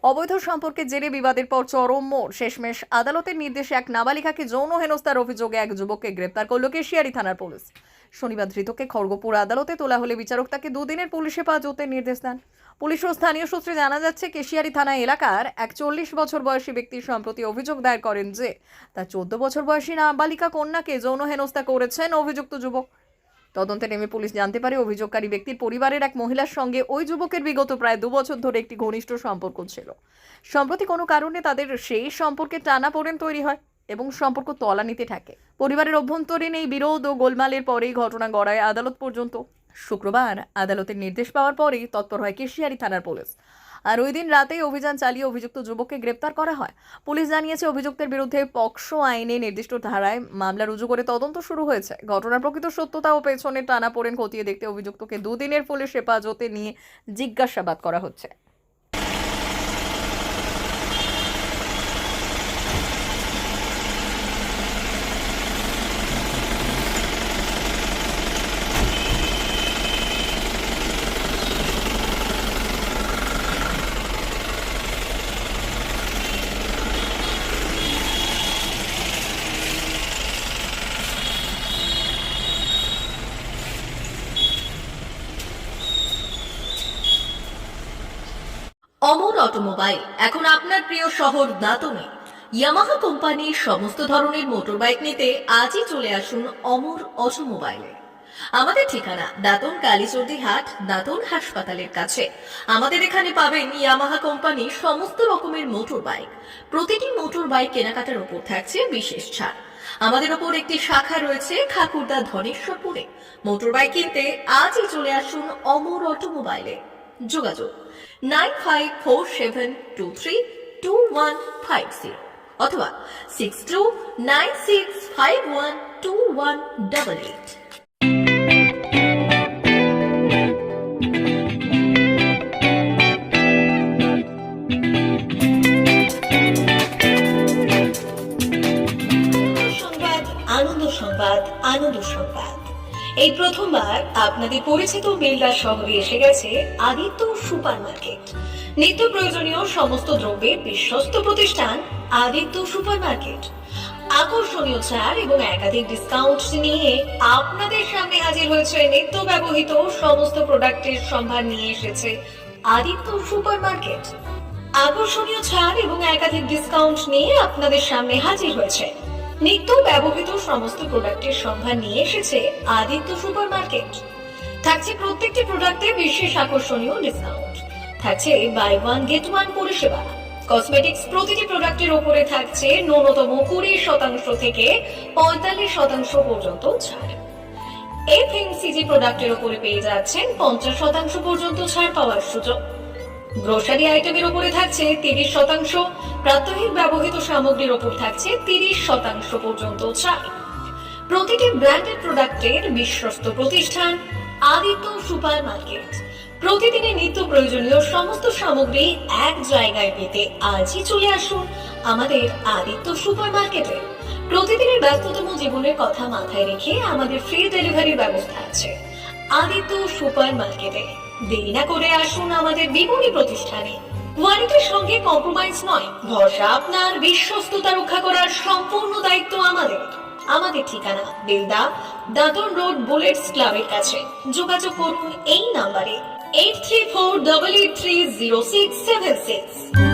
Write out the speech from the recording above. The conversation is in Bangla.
অবৈধ সম্পর্কের জেরে বিবাদের পর চরম মোড়। শেষমেশ আদালতের নির্দেশে এক নাবালিকাকে যৌন হেনস্থার অভিযোগে এক যুবককে গ্রেপ্তার করল কেশিয়ারি থানার পুলিশ। শনিবার ধৃতকে খড়গপুর আদালতে তোলা হলে বিচারক তাকে দুদিনের পুলিশ হেফাজতের নির্দেশ দেন। পুলিশ ও স্থানীয় সূত্রে জানা যাচ্ছে, কেশিয়ারি থানা এলাকার এক 40 বছর বয়সী ব্যক্তি সম্প্রতি অভিযোগ দায়ের করেন যে তার 14 বছর বয়সী নাবালিকা কন্যাকে যৌন হেনস্থা করেছেন অভিযুক্ত যুবক। তদন্তে নেমে পুলিশ জানতে পারে, অভিযোগকারী ব্যক্তির পরিবারের এক মহিলার সঙ্গে ওই যুবকের বিগত প্রায় 2 বছর ধরে একটি ঘনিষ্ঠ সম্পর্ক ছিল। সম্প্রতি কোনো কারণে তাদের সেই সম্পর্কে টানাপোড়েন তৈরি হয় এবং সম্পর্ক তলানিতে থাকে। পরিবারের অভ্যন্তরীণ এই বিরোধ ও গোলমালের পরেই ঘটনা গড়ায় আদালত পর্যন্ত। শুক্রবার আদালতের নির্দেশ পাওয়ার পরেই তৎপর হয় কেশিয়ারি থানার পুলিশ। আর ওই দিন রাতেই অভিযান চালিয়ে অভিযুক্ত যুবককে গ্রেপ্তার করা হয়। পুলিশ জানিয়েছে, অভিযুক্তের বিরুদ্ধে পক্সো আইনে নির্দিষ্ট ধারায় মামলা রুজু করে তদন্ত শুরু হয়েছে। ঘটনার প্রকৃত সত্যতা ও পেছনের টানাপোড়েন খতিয়ে দেখতে অভিযুক্তকে দুদিনের পুলিশ হেফাজতে নিয়ে জিজ্ঞাসাবাদ করা হচ্ছে। অমর অটোমোবাইল এখন আপনার প্রিয় শহর দাঁতনে। ইয়ামাহা কোম্পানির সমস্ত ধরনের মোটর বাইক নিতে আজই চলে আসুন অমর অটোমোবাইলে। আমাদের ঠিকানা দাঁতন কালীচর্দি হাট, দাঁতন হাসপাতালের কাছে। আমাদের এখানে পাবেন ইয়ামাহা কোম্পানির সমস্ত রকমের মোটর বাইক। প্রতিটি মোটর বাইক কেনাকাটার উপর থাকছে বিশেষ ছাড়। আমাদের ওপর একটি শাখা রয়েছে খাকুরদা ধনেশ্বরপুরে। মোটর বাইক কিনতে আজই চলে আসুন অমর অটোমোবাইলে। যোগাযোগ 9547232150 অথবা 6296512188। আনন্দ সংবাদ, আনন্দ সংবাদ। এই প্রথমবার আপনাদের পরিচিত বেলদা শহরে এসে গেছে আদিত্য সুপার মার্কেট। নিত্য প্রয়োজনীয় সমস্ত দ্রব্যের বিশ্বস্ত প্রতিষ্ঠান আদিত্য সুপার মার্কেট। আকর্ষণীয় ছাড় এবং একাধিক ডিসকাউন্ট নিয়ে আপনাদের সামনে হাজির হয়েছে। নিত্য ব্যবহৃত সমস্ত প্রোডাক্টের সম্ভার নিয়ে এসেছে আদিত্য সুপার মার্কেট। আকর্ষণীয় ছাড় এবং একাধিক ডিসকাউন্ট নিয়ে আপনাদের সামনে হাজির হয়েছে। নিত্য ব্যবহৃত সমস্ত প্রোডাক্টের সম্ভার নিয়ে এসেছে আদিত্য সুপার মার্কেট। থাকছে প্রত্যেকটি প্রোডাক্টে বিশেষ আকর্ষণীয় ডিসকাউন্ট। থাকছে বাই ওয়ান গেট ওয়ান পরিষেবা। কসমেটিক্স প্রতিটি প্রোডাক্টের উপরে থাকছে ন্যূনতম 20% থেকে 45% পর্যন্ত ছাড়। এফএমসিজি প্রোডাক্টের উপরে পেয়ে যাচ্ছেন 50% পর্যন্ত ছাড় পাওয়ার সুযোগ। গ্রোসারি আইটেমের উপরে থাকছে 30%, প্রাত্যহিক ব্যবহৃত সামগ্রীর উপর থাকছে 30% পর্যন্ত ছাড়। প্রতিটি ব্র্যান্ডেড প্রোডাক্টের বিশ্বস্ত প্রতিষ্ঠান আদিত্য সুপার মার্কেট। প্রতিদিনের নিত্য প্রয়োজনীয় সমস্ত সামগ্রী এক জায়গায় পেতে আজই চলে আসুন আমাদের আদিত্য সুপার মার্কেটে। প্রতিদিনের ব্যস্ততম জীবনের কথা মাথায় রেখে আমাদের ফ্রি ডেলিভারির ব্যবস্থা আছে আদিত্য সুপার মার্কেটে। দেরি না করে আসুন আমাদের বিপণী প্রতিষ্ঠানে। কোয়ালিটির সঙ্গে কম্প্রোমাইজ নয়, ভরসা আপনার, বিশ্বস্ততা রক্ষা করার সম্পূর্ণ দায়িত্ব আমাদের। আমাদের ঠিকানা বেলদা, দাঁতন রোড, বুলেটস ক্লাবের কাছে। যোগাযোগ করুন এই নাম্বারে 8348830676।